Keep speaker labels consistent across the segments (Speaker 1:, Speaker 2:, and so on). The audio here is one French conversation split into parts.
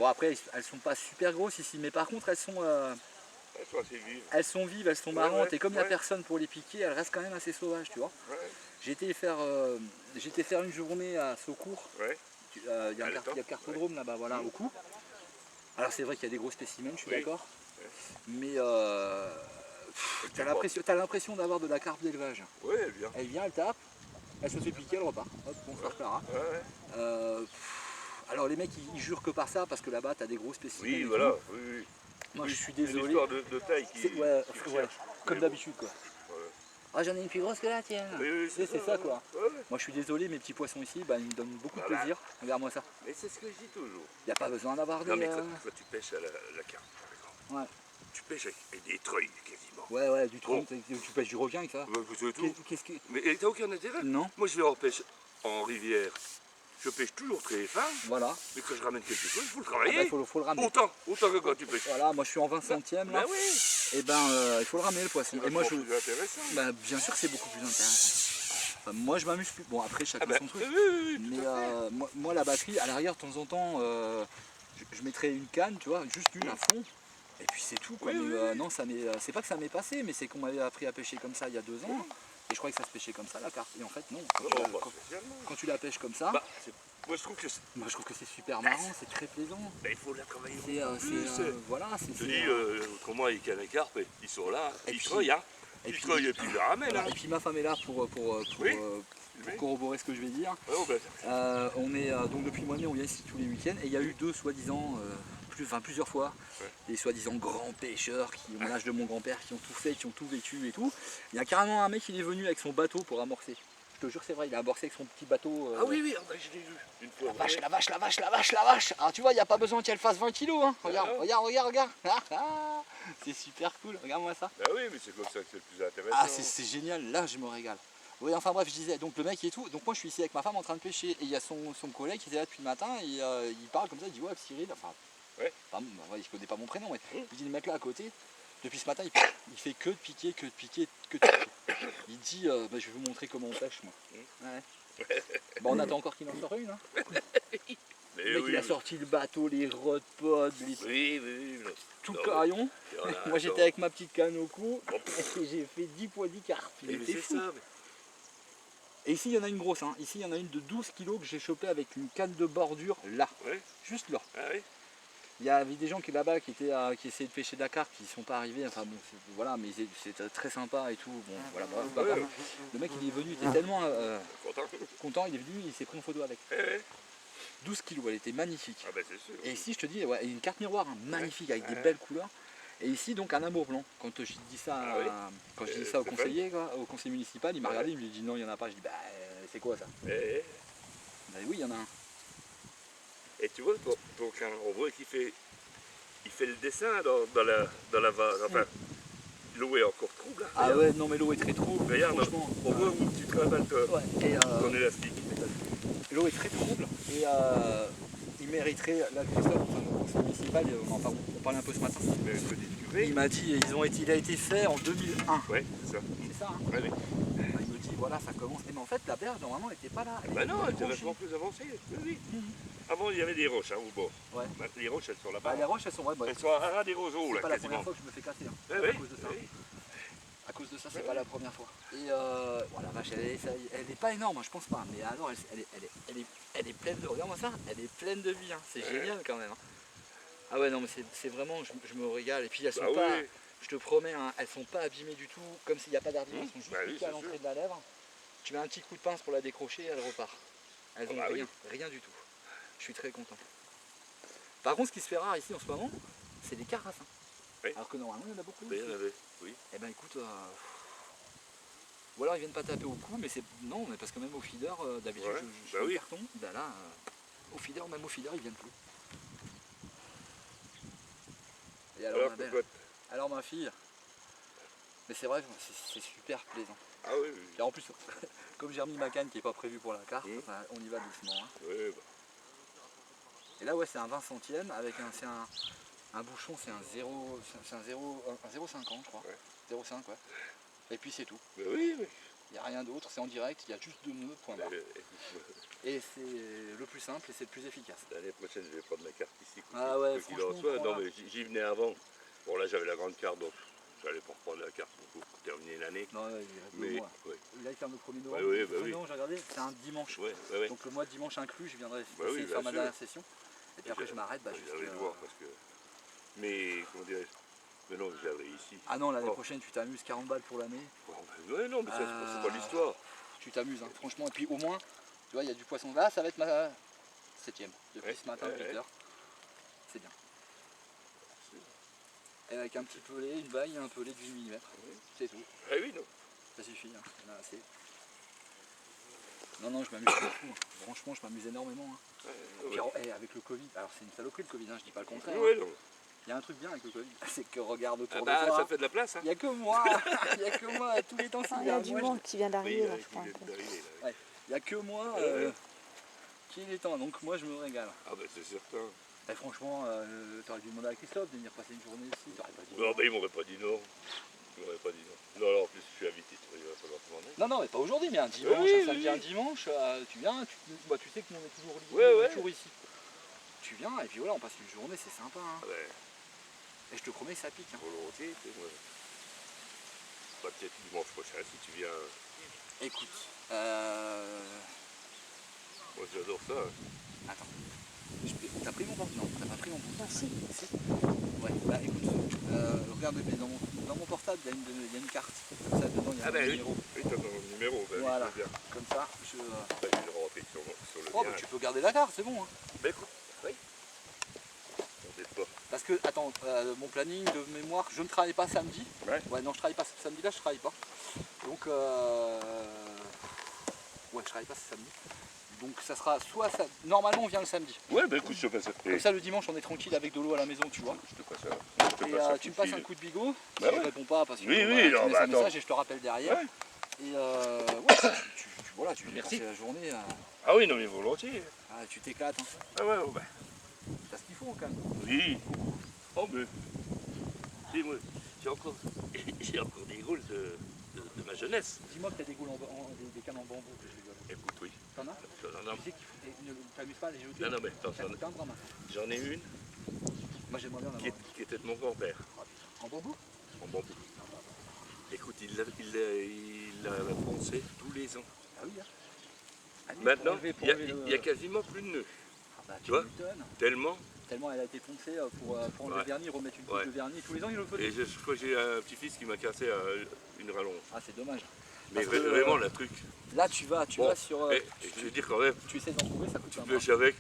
Speaker 1: Bon après elles sont pas super grosses ici, mais par contre elles sont
Speaker 2: assez vives.
Speaker 1: elles sont vives, elles sont marrantes,
Speaker 2: ouais,
Speaker 1: et comme il n'y a personne pour les piquer, elles restent quand même assez sauvages, tu vois.
Speaker 2: Ouais,
Speaker 1: J'ai été faire une journée à Saucourt.
Speaker 2: ouais.
Speaker 1: Il y a un carpodrome là-bas, voilà, au cou. Alors c'est vrai qu'il y a des gros spécimens, je suis d'accord.
Speaker 2: Ouais.
Speaker 1: Mais t'as l'impression d'avoir de la carpe d'élevage.
Speaker 2: Oui, elle vient.
Speaker 1: Elle vient, elle tape, elle se fait piquer, elle repart. Hop, bonsoir Clara. Alors les mecs ils jurent que par ça, parce que là-bas t'as des gros spécimens.
Speaker 2: Oui,
Speaker 1: et
Speaker 2: voilà.
Speaker 1: tout.
Speaker 2: Oui.
Speaker 1: Moi je suis
Speaker 2: C'est une
Speaker 1: désolé.
Speaker 2: histoire de taille qui
Speaker 1: Ouais,
Speaker 2: cherche.
Speaker 1: comme d'habitude quoi.
Speaker 2: Voilà.
Speaker 1: Ah j'en ai une plus grosse que la tienne.
Speaker 2: Oui,
Speaker 1: c'est ça quoi.
Speaker 2: Ouais.
Speaker 1: Moi je suis désolé, mes petits poissons ici, bah, ils me donnent beaucoup de
Speaker 2: Voilà.
Speaker 1: plaisir. Regarde-moi ça.
Speaker 2: Mais c'est ce que je dis toujours.
Speaker 1: Il n'y a pas besoin d'avoir des...
Speaker 2: Non, mais quand tu pêches à la carpe, par exemple,
Speaker 1: Ouais.
Speaker 2: tu pêches avec des treuils quasiment.
Speaker 1: Ouais, du
Speaker 2: Bon.
Speaker 1: trompe, tu pêches du requin avec ça.
Speaker 2: C'est tout.
Speaker 1: Qu'est-ce que...
Speaker 2: Mais t'as aucun intérêt.
Speaker 1: Non.
Speaker 2: Moi, je vais en pêche en rivière. Je pêche toujours très fin.
Speaker 1: Voilà.
Speaker 2: Mais quand je ramène quelque chose, il faut le
Speaker 1: Ah
Speaker 2: travailler.
Speaker 1: bah, faut le ramener.
Speaker 2: Autant que quand tu pêches.
Speaker 1: Voilà, moi je suis en 20 centièmes là.
Speaker 2: Ben oui.
Speaker 1: Et il faut le ramener le poisson.
Speaker 2: C'est
Speaker 1: Et moi je...
Speaker 2: plus intéressant.
Speaker 1: Bah, bien sûr que c'est beaucoup plus intéressant. Enfin, moi je m'amuse plus. Bon après chacun son truc.
Speaker 2: Oui,
Speaker 1: Mais moi la batterie, à l'arrière de temps en temps, je mettrais une canne, tu vois, juste une à fond. Et puis c'est tout quoi. Mais, non, c'est pas que ça m'est passé, mais c'est qu'on m'avait appris à pêcher comme ça il y a 2 ans. Et je croyais que ça se pêchait comme ça la carpe. Et en fait non. Quand tu la pêches comme ça,
Speaker 2: moi je trouve que
Speaker 1: c'est super marrant, c'est très plaisant.
Speaker 2: il faut la travailler.
Speaker 1: Voilà,
Speaker 2: Je te dis, autrement les cannes à carpe, ils sont là, ils treuillent, hein. Ils treuillent et puis ils la ramènent.
Speaker 1: Voilà. Et puis ma femme est là pour corroborer ce que je vais dire. On est donc depuis le mois de mai, on vient ici tous les week-ends, et il y a eu deux soi-disant, plusieurs fois, des soi-disant grands pêcheurs qui ont l'âge de mon grand-père, qui ont tout fait, qui ont tout vécu et tout. Il y a carrément un mec qui est venu avec son bateau pour amorcer. Je te jure c'est vrai, il a amorcé avec son petit bateau.
Speaker 2: Ah oui, je l'ai vu une fois.
Speaker 1: La vache. Alors tu vois, il n'y a pas besoin qu'elle fasse 20 kilos, hein. Regarde. C'est super cool, regarde-moi ça.
Speaker 2: Bah oui, mais c'est comme ça que c'est le plus intéressant.
Speaker 1: Ah c'est génial, là je me régale. Oui, enfin bref, je disais, donc le mec et tout, donc moi je suis ici avec ma femme en train de pêcher, et il y a son collègue qui était là depuis le matin, et il parle comme ça, il dit ouais Cyril, il connaît pas mon prénom, mais il dit le mec là à côté, depuis ce matin il fait que de piquer. Il dit je vais vous montrer comment on pêche moi. Ouais. On attend encore qu'il en sorte une. Hein. Le mec il a sorti le bateau, les rod pods, tout le carillon. Moi j'étais avec ma petite canne au cou, et j'ai fait 10 carpes.
Speaker 2: C'est ça.
Speaker 1: Et ici il y en a une grosse, hein. Ici il y en a une de 12 kg que j'ai chopée avec une canne de bordure là, juste là. Il y avait des gens qui là-bas qui essayaient de pêcher de la carpe, qui ne sont pas arrivés, enfin bon, voilà, mais c'était très sympa et tout. Bon, voilà, bref, le mec il est venu, il était tellement content, il est venu, il s'est pris en photo avec. 12 kg, elle était magnifique.
Speaker 2: Ah ben c'est sûr.
Speaker 1: Et ici je te dis, une carte miroir magnifique avec des belles couleurs. Et ici donc un amour blanc. Quand je dis ça, au conseiller, au conseiller municipal, il m'a regardé, il me dit non il n'y en a pas. Je dis bah c'est quoi ça? Bah oui il y en a un.
Speaker 2: Et tu vois, donc on voit qu'il fait le dessin dans la vase. Enfin, l'eau est encore trouble. Hein,
Speaker 1: ah ouais, non mais l'eau est très trouble.
Speaker 2: Regarde, on voit où tu travailles ton élastique.
Speaker 1: L'eau est très trouble et il mériterait l'agresseur, enfin le conseil municipal, on parlait un peu ce matin. Il m'a dit, il a été fait en 2001.
Speaker 2: Ouais, c'est ça.
Speaker 1: C'est ça, hein.
Speaker 2: Ouais.
Speaker 1: Il me dit voilà ça commence. Mais en fait la berge normalement elle n'était pas là.
Speaker 2: Bah non, elle était vachement plus avancée. Oui. Avant il y avait des roches au bord. Ouais. Maintenant les roches elles sont là-bas.
Speaker 1: Les roches elles sont
Speaker 2: elles sont à ras des roseaux là.
Speaker 1: C'est pas la première fois que je me fais casser. Hein, à cause de ça. À cause de ça, c'est pas la première fois. Et voilà, vache, elle est pas énorme, hein, je pense pas. Mais alors, elle est pleine de. Regarde-moi ça, elle est pleine de vie. Hein. C'est génial quand même. Hein. Ah ouais, non, mais c'est vraiment, je me régale. Et puis elles sont pas, je te promets, hein, elles sont pas abîmées du tout, comme s'il n'y a pas d'ardillons. Elles sont juste piquées à l'entrée de la lèvre. Tu mets un petit coup de pince pour la décrocher, elle repart. Elles ont rien du tout. Je suis très content. Par contre, ce qui se fait rare ici en ce moment, c'est des carassins. Alors que normalement, il y en a beaucoup.
Speaker 2: Il y en avait, oui.
Speaker 1: Eh ben écoute, ou alors ils viennent pas taper au cou, mais c'est non, parce que même au feeder, d'habitude je fais le carton, ben là, au feeder, même au feeder, ils viennent plus. Et alors ma belle, alors ma fille, mais c'est vrai, c'est super plaisant.
Speaker 2: Ah oui.
Speaker 1: Et en plus, comme j'ai remis ma canne qui n'est pas prévue pour la carpe, on y va doucement. Hein. Et là ouais, c'est un 20 centièmes avec un bouchon, c'est un 0,50 je crois. 0,5 ouais. Et puis c'est tout.
Speaker 2: Oui.
Speaker 1: Il n'y a rien d'autre, c'est en direct, il y a juste 2 nœuds, point barre. Et c'est le plus simple et c'est le plus efficace.
Speaker 2: L'année prochaine, je vais prendre ma carte ici.
Speaker 1: Ah ouais,
Speaker 2: Quoi qu'il en
Speaker 1: franchement,
Speaker 2: soit. Non,
Speaker 1: prends-la.
Speaker 2: mais j'y venais avant. Bon, là, j'avais la grande carte, donc j'allais pas reprendre la carte pour terminer l'année.
Speaker 1: Non, ouais, il reste 2
Speaker 2: Mais,
Speaker 1: mois.
Speaker 2: ouais.
Speaker 1: Là, il ferme le 1er novembre.
Speaker 2: Ouais,
Speaker 1: Le
Speaker 2: bah
Speaker 1: 1er
Speaker 2: oui.
Speaker 1: novembre, j'ai regardé, c'est un dimanche.
Speaker 2: Ouais, ouais, ouais.
Speaker 1: Donc le mois de dimanche inclus, je viendrai
Speaker 2: Bah oui,
Speaker 1: essayer de
Speaker 2: bien
Speaker 1: faire ma
Speaker 2: sûr.
Speaker 1: dernière session. Et puis après, je m'arrête. Bah,
Speaker 2: J'allais le voir parce que. Mais, comment dirais-je. Mais non, j'avais ici.
Speaker 1: Ah non, l'année
Speaker 2: Oh.
Speaker 1: prochaine, tu t'amuses, 40 balles pour l'année.
Speaker 2: Bon, ben, ouais, non, mais ça, c'est pas l'histoire.
Speaker 1: Tu t'amuses, hein, franchement. Et puis au moins, tu vois, il y a du poisson. Là, ça va être ma 7ème. Depuis
Speaker 2: Ouais,
Speaker 1: ce matin,
Speaker 2: ouais,
Speaker 1: 8h. C'est bien. Et avec un petit pelé, une baille et un pelé de 8 mm. C'est tout.
Speaker 2: Ah oui, non.
Speaker 1: Ça suffit, hein. Il y en a assez. Non, non, je m'amuse beaucoup. Hein. Franchement, je m'amuse énormément. Hein. Puis, avec le Covid, alors c'est une saloperie le Covid, hein, je dis pas le contraire.
Speaker 2: Ouais,
Speaker 1: Hein.
Speaker 2: non.
Speaker 1: Il y a un truc bien avec le Covid, c'est que regarde autour
Speaker 2: Ah bah,
Speaker 1: de toi.
Speaker 2: ça fait de la place, hein.
Speaker 1: Il n'y a que moi, il n'y a que moi, tous les temps
Speaker 3: Il y a du monde qui vient d'arriver là, je crois.
Speaker 1: il n'y a que moi qui est temps, donc moi je me régale.
Speaker 2: Ah bah c'est certain.
Speaker 1: Et franchement, t'aurais dû demander à Christophe de venir passer une journée ici, t'aurais pas dit
Speaker 2: Non,
Speaker 1: non.
Speaker 2: bah il m'aurait pas dit non. Il m'aurait pas dit non. Non, non, en plus je suis invité, il va falloir demander.
Speaker 1: Non, non, mais pas aujourd'hui, mais un dimanche,
Speaker 2: Oui,
Speaker 1: un samedi,
Speaker 2: oui.
Speaker 1: un dimanche, tu viens, tu sais que nous on est toujours libre,
Speaker 2: Ouais,
Speaker 1: on est
Speaker 2: ouais.
Speaker 1: toujours ici. Tu viens et puis voilà, on passe une journée, c'est sympa. Hein.
Speaker 2: Ah ben,
Speaker 1: Et je te promets que ça pique. Hein.
Speaker 2: volontiers, tu sais, moi. Bah, peut-être dimanche prochain si tu viens.
Speaker 1: Écoute,
Speaker 2: Moi j'adore ça. Hein.
Speaker 1: attends. T'as pris mon portable? Non, t'as pas pris mon portable.
Speaker 3: Merci.
Speaker 1: Si. Ouais, bah écoute, regarde dans mon portable, il y a une carte. Comme ça, dedans, il y a
Speaker 2: Ah
Speaker 1: un
Speaker 2: ben oui,
Speaker 1: numéro.
Speaker 2: oui, t'as ton numéro, bah,
Speaker 1: Voilà,
Speaker 2: oui, c'est bien.
Speaker 1: comme ça, je...
Speaker 2: Bah, je vais le remplir sur le
Speaker 1: Oh,
Speaker 2: mien.
Speaker 1: bah, tu peux garder la carte, c'est bon. Hein.
Speaker 2: Bah écoute,
Speaker 1: Oui.
Speaker 2: t'embête pas.
Speaker 1: Parce que, attends, mon planning de mémoire, je ne travaille pas samedi.
Speaker 2: Ouais.
Speaker 1: Non, je travaille pas ce samedi-là, je travaille pas. Donc, ouais, je travaille pas ce samedi. Donc, ça sera soit ça. Normalement, on vient le samedi.
Speaker 2: Ouais, bah écoute, je te passe ça.
Speaker 1: Comme ça, le dimanche, on est tranquille avec de l'eau à la maison, tu vois.
Speaker 2: Je te passe ça. Je te
Speaker 1: Et
Speaker 2: passe un
Speaker 1: tu me
Speaker 2: coup de
Speaker 1: passes un
Speaker 2: fil.
Speaker 1: coup de bigot.
Speaker 2: Bah
Speaker 1: Je
Speaker 2: ouais.
Speaker 1: réponds pas parce que
Speaker 2: Oui,
Speaker 1: tu
Speaker 2: oui, non,
Speaker 1: laisses
Speaker 2: bah
Speaker 1: un
Speaker 2: attends.
Speaker 1: message et je te rappelle derrière.
Speaker 2: Ouais.
Speaker 1: Et ouais, voilà, tu viens
Speaker 2: Merci.
Speaker 1: passer la journée.
Speaker 2: Ah oui, non, mais volontiers.
Speaker 1: Tu t'éclates. Hein.
Speaker 2: Ah ouais, bah.
Speaker 1: T'as ce qu'il faut quand même.
Speaker 2: Oui. Oh, mais. Tu sais, moi, j'ai encore des goules de ma jeunesse.
Speaker 1: Dis-moi que t'as des goules des cannes en bambou que je rigole.
Speaker 2: Écoute, oui.
Speaker 1: T'en as?
Speaker 2: Non,
Speaker 1: Tu sais qu'il faut. Ne t'amuse pas à les jeter.
Speaker 2: non, non, mais attends,
Speaker 1: Ça coûte un drame.
Speaker 2: j'en ai une
Speaker 1: Moi j'aimerais bien en avoir une.
Speaker 2: qui était de mon grand-père,
Speaker 1: En bambou?
Speaker 2: en bambou. Écoute, il l'a poncé tous les ans.
Speaker 1: Ah oui, hein. Ah oui,
Speaker 2: Maintenant,
Speaker 1: pour
Speaker 2: il
Speaker 1: enlever le-
Speaker 2: y a quasiment plus de nœuds.
Speaker 1: Ah bah,
Speaker 2: tu vois
Speaker 1: m'étonnes.
Speaker 2: Tellement.
Speaker 1: Tellement elle a été poncée pour enlever
Speaker 2: Ouais.
Speaker 1: le vernis, remettre une couche
Speaker 2: Ouais.
Speaker 1: de vernis. Tous les ans il le fait.
Speaker 2: Et je crois que j'ai un petit-fils qui m'a cassé une rallonge.
Speaker 1: Ah c'est dommage.
Speaker 2: Mais
Speaker 1: Parce que,
Speaker 2: vraiment, la truc.
Speaker 1: Là tu vas
Speaker 2: Bon,
Speaker 1: sur.
Speaker 2: et je veux dire quand même,
Speaker 1: Tu essaies d'en trouver, ça coûte un
Speaker 2: pêche
Speaker 1: bras.
Speaker 2: avec.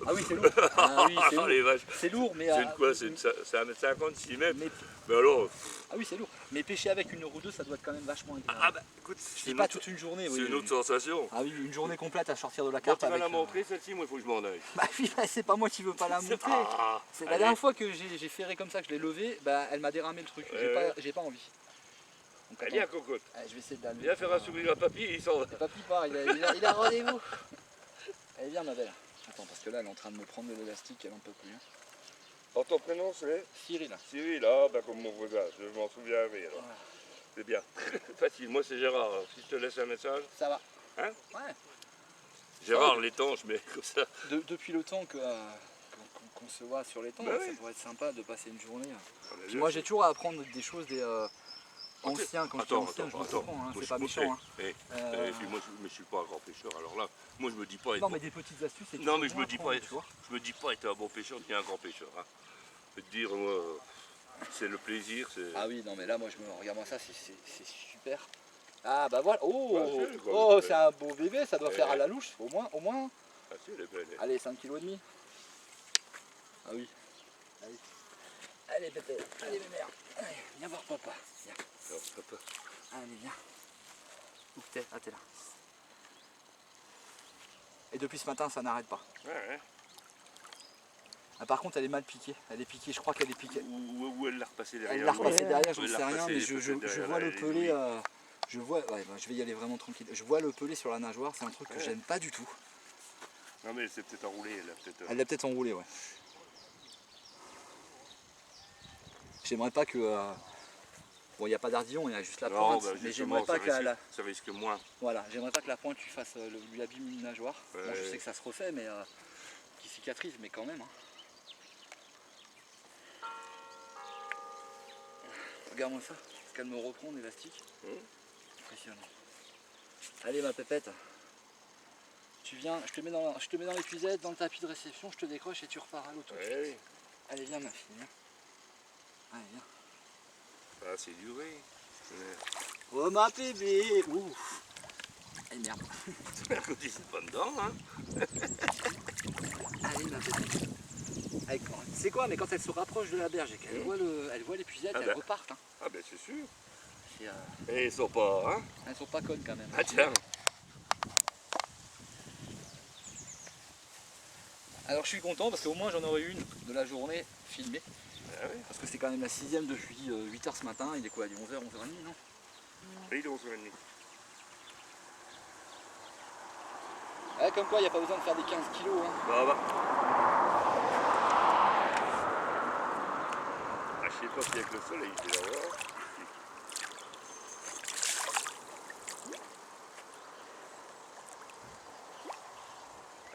Speaker 1: Ah oui c'est lourd. Ah oui c'est
Speaker 2: Oh,
Speaker 1: lourd.
Speaker 2: les vaches.
Speaker 1: C'est lourd mais.
Speaker 2: C'est une quoi? C'est 1m50, 6 mètres.
Speaker 1: mais-
Speaker 2: Mais alors.
Speaker 1: Ah oui c'est lourd. Mais pêcher avec une heure ou deux ça doit être quand même vachement agréable.
Speaker 2: Ah bah écoute,
Speaker 1: C'est pas toute une journée.
Speaker 2: c'est
Speaker 1: Oui,
Speaker 2: une
Speaker 1: oui.
Speaker 2: autre sensation.
Speaker 1: Ah oui, une journée complète à sortir de la
Speaker 2: Bon,
Speaker 1: carte
Speaker 2: tu vas
Speaker 1: avec.
Speaker 2: la montrer celle-ci, moi il faut que je m'en aille.
Speaker 1: Bah oui, bah, c'est pas moi qui veux pas la montrer.
Speaker 2: Ah,
Speaker 1: C'est la
Speaker 2: allez.
Speaker 1: dernière fois que j'ai ferré comme ça, que je l'ai levé, bah elle m'a déramé le truc.
Speaker 2: Ouais.
Speaker 1: J'ai pas envie. Donc,
Speaker 2: Allez,
Speaker 1: attends.
Speaker 2: à cocotte.
Speaker 1: Je vais essayer de la lever.
Speaker 2: Viens faire un sourire à papy, il s'en va.
Speaker 1: Et papy part, il a rendez-vous. Allez viens ma belle. Attends parce que là elle est en train de me prendre de l'élastique, elle en peut plus. Hein.
Speaker 2: Alors ton prénom c'est
Speaker 1: Cyril.
Speaker 2: Cyril, ah bah comme mon voisin, je m'en souviendrai alors.
Speaker 1: Voilà.
Speaker 2: C'est bien. Facile, moi c'est Gérard, alors si je te laisse un message.
Speaker 1: Ça va.
Speaker 2: Hein?
Speaker 1: Ouais.
Speaker 2: Gérard l'étanche, mais comme ça.
Speaker 1: Depuis le temps qu'on se voit sur les temps,
Speaker 2: Bah
Speaker 1: ça
Speaker 2: oui.
Speaker 1: pourrait être sympa de passer une journée.
Speaker 2: on a
Speaker 1: Puis
Speaker 2: vu
Speaker 1: moi
Speaker 2: ça.
Speaker 1: j'ai toujours à apprendre des choses des anciens. Quand je dis anciens, je me
Speaker 2: attends.
Speaker 1: comprends, hein,
Speaker 2: Moi,
Speaker 1: c'est
Speaker 2: je
Speaker 1: pas
Speaker 2: suis
Speaker 1: méchant. Hein.
Speaker 2: Et puis moi je suis pas un grand pêcheur, alors là, moi je me dis pas être
Speaker 1: Non
Speaker 2: bon.
Speaker 1: mais des petites astuces. c'est
Speaker 2: Non mais je
Speaker 1: toujours
Speaker 2: me dis
Speaker 1: bon à
Speaker 2: pas
Speaker 1: prendre, tu vois.
Speaker 2: je me dis pas être un bon pêcheur ni un grand pêcheur. Hein. Je peux te dire, moi, c'est le plaisir, c'est.
Speaker 1: Ah oui, non mais là moi je me regarde moi ça, c'est super. Ah bah voilà, oh,
Speaker 2: Bah, c'est quoi,
Speaker 1: oh
Speaker 2: le-
Speaker 1: c'est un beau bébé, ça doit
Speaker 2: Eh.
Speaker 1: faire à la louche, au moins.
Speaker 2: Ah si, elle est belle.
Speaker 1: Allez, 5,5 kg. Ah oui. Allez. Allez bébé, allez bébé. Allez, viens voir papa. Viens.
Speaker 2: Alors, papa.
Speaker 1: Allez, viens. Où t'es? Ah t'es là. Et depuis ce matin ça n'arrête pas.
Speaker 2: Ouais.
Speaker 1: Ah, par contre elle est mal piquée. Elle est piquée, je crois qu'elle est piquée.
Speaker 2: Où elle l'a repassé derrière.
Speaker 1: Elle l'a
Speaker 2: moi.
Speaker 1: repassée derrière,
Speaker 2: Ouais,
Speaker 1: j'en
Speaker 2: elle
Speaker 1: sais
Speaker 2: l'a
Speaker 1: rien,
Speaker 2: repassé
Speaker 1: mais je
Speaker 2: peut-être derrière
Speaker 1: vois
Speaker 2: la
Speaker 1: le pelé.
Speaker 2: aiguille.
Speaker 1: Je vois, ouais, bah, je vais y aller vraiment tranquille. Je vois le pelé sur la nageoire, c'est un truc que
Speaker 2: Ouais.
Speaker 1: j'aime pas du tout.
Speaker 2: Non mais elle s'est peut-être enroulée, elle a peut-être.
Speaker 1: Elle l'a peut-être enroulé, ouais. J'aimerais pas que Bon, il n'y a pas d'ardillon, il y a juste la
Speaker 2: Non,
Speaker 1: pointe.
Speaker 2: bah,
Speaker 1: Mais
Speaker 2: justement,
Speaker 1: j'aimerais pas
Speaker 2: ça risque moins.
Speaker 1: Voilà, j'aimerais pas que la pointe lui fasse lui abîme une nageoire.
Speaker 2: Ouais.
Speaker 1: Bon, je sais que ça se refait, mais qui cicatrise, mais quand même. Hein. Regarde-moi ça, ce qu'elle me reprend l'élastique. Impressionnant. Allez ma pépette. Tu viens, je te mets dans l'épuisette, dans le tapis de réception, je te décroche et tu repars à l'eau tout de suite.
Speaker 2: Oui.
Speaker 1: Allez viens ma fille, viens. Allez viens.
Speaker 2: Ah, c'est duré.
Speaker 1: Oh ma bébé. Ouf. Eh merde.
Speaker 2: Ils sont pas dedans, hein.
Speaker 1: Allez ma bébé. C'est quoi, mais quand elle se rapproche de la berge et qu'elle voit l'épuisette, elle repart. Hein.
Speaker 2: Ah ben c'est sûr.
Speaker 1: Et,
Speaker 2: Et ils sont pas, hein.
Speaker 1: elles sont pas connes quand même.
Speaker 2: Ah tiens.
Speaker 1: Alors je suis content parce qu'au moins j'en aurai une de la journée filmée.
Speaker 2: Ah oui.
Speaker 1: Parce que c'est quand même la 6ème depuis 8h ce matin. Il est quoi, il est 11h, 11h30 non?
Speaker 2: Et il est 11h30.
Speaker 1: Ouais, comme quoi il n'y a pas besoin de faire des 15 kilos. Hein.
Speaker 2: Bah. Ah, je sais pas si avec le soleil il fait l'avoir.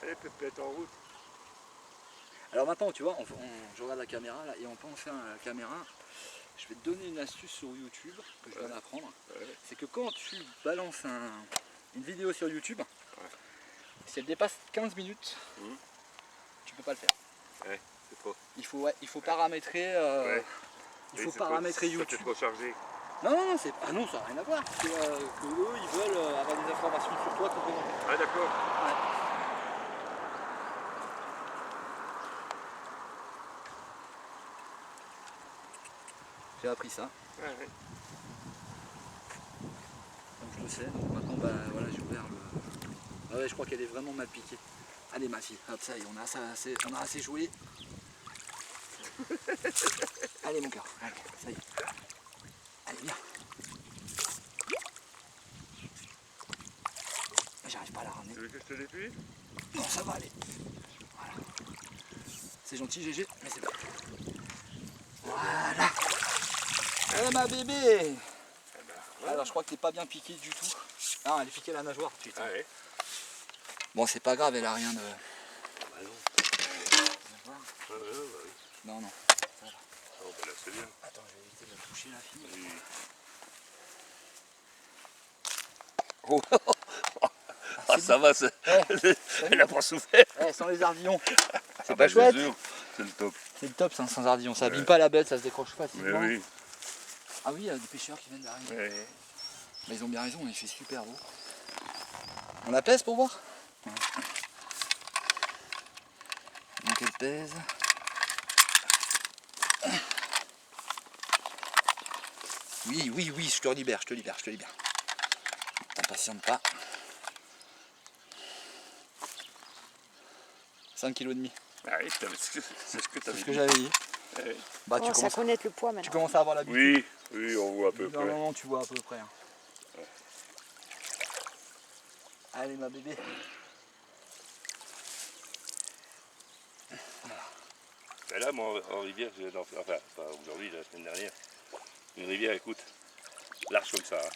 Speaker 2: Allez, Pépette en route.
Speaker 1: Alors maintenant tu vois, je regarde la caméra là et on peut en faire la caméra. Je vais te donner une astuce sur YouTube que je viens d'apprendre.
Speaker 2: Ouais.
Speaker 1: C'est que quand tu balances une vidéo sur YouTube, si elle dépasse 15 minutes, tu peux pas le faire.
Speaker 2: Ouais, c'est trop.
Speaker 1: Il faut paramétrer, il faut paramétrer YouTube.
Speaker 2: C'est trop chargé.
Speaker 1: Non, c'est ah non, ça n'a rien à voir. C'est que eux, ils veulent avoir des informations sur toi complémentaires.
Speaker 2: Ah d'accord.
Speaker 1: Ouais. J'ai appris ça.
Speaker 2: Ouais, ouais.
Speaker 1: Donc je le sais. Donc maintenant, bah, voilà, j'ai ouvert le. Ah ouais, je crois qu'elle est vraiment mal piquée. Allez ma fille, hop, ça y est, on a assez joué. Allez mon cœur, allez, ça y est. Allez, viens. J'arrive pas à la ramener.
Speaker 2: Tu veux que je te l'épuise?
Speaker 1: Non, ça va aller. Voilà. C'est gentil GG, mais c'est bon. Voilà. Eh ma bébé. Alors je crois que t'es pas bien piqué du tout. Ah, elle est piquée à la nageoire. Putain.
Speaker 2: Ah ouais.
Speaker 1: Bon, c'est pas grave, elle a rien de.
Speaker 2: Bah non. Bah oui.
Speaker 1: Non, non.
Speaker 2: Oh bah là c'est bien.
Speaker 1: Attends, je vais éviter de toucher la fille.
Speaker 2: Oui. Oh. Ah ça va, elle a pas souffert.
Speaker 1: Sans les ardillons. C'est
Speaker 2: Ah bah,
Speaker 1: pas chouette.
Speaker 2: C'est le top.
Speaker 1: C'est le top, ça, sans ardillons. Ça abîme pas la bête, ça se décroche facilement.
Speaker 2: Mais oui.
Speaker 1: Ah oui, il y a des pêcheurs qui viennent d'arriver.
Speaker 2: Ouais.
Speaker 1: Mais ils ont bien raison, il fait super beau. On la pèse pour voir? Ouais. Donc elle pèse. Oui, je te libère. T'impatiente pas. 5,5 kg.
Speaker 2: Ah oui, c'est ce que tu
Speaker 1: C'est
Speaker 2: avais
Speaker 1: ce que
Speaker 2: dit.
Speaker 1: j'avais dit.
Speaker 2: Ouais.
Speaker 1: Bah,
Speaker 3: Oh, ça connaître le poids
Speaker 1: tu
Speaker 3: maintenant.
Speaker 1: commences à avoir l'habitude.
Speaker 2: Oui, on voit à peu près.
Speaker 1: Non, tu vois à peu près. Hein. Allez ma bébé.
Speaker 2: Ben là, moi, en rivière, je viens d'en faire, enfin, pas aujourd'hui, la semaine dernière, une rivière, écoute, large comme ça. Hein.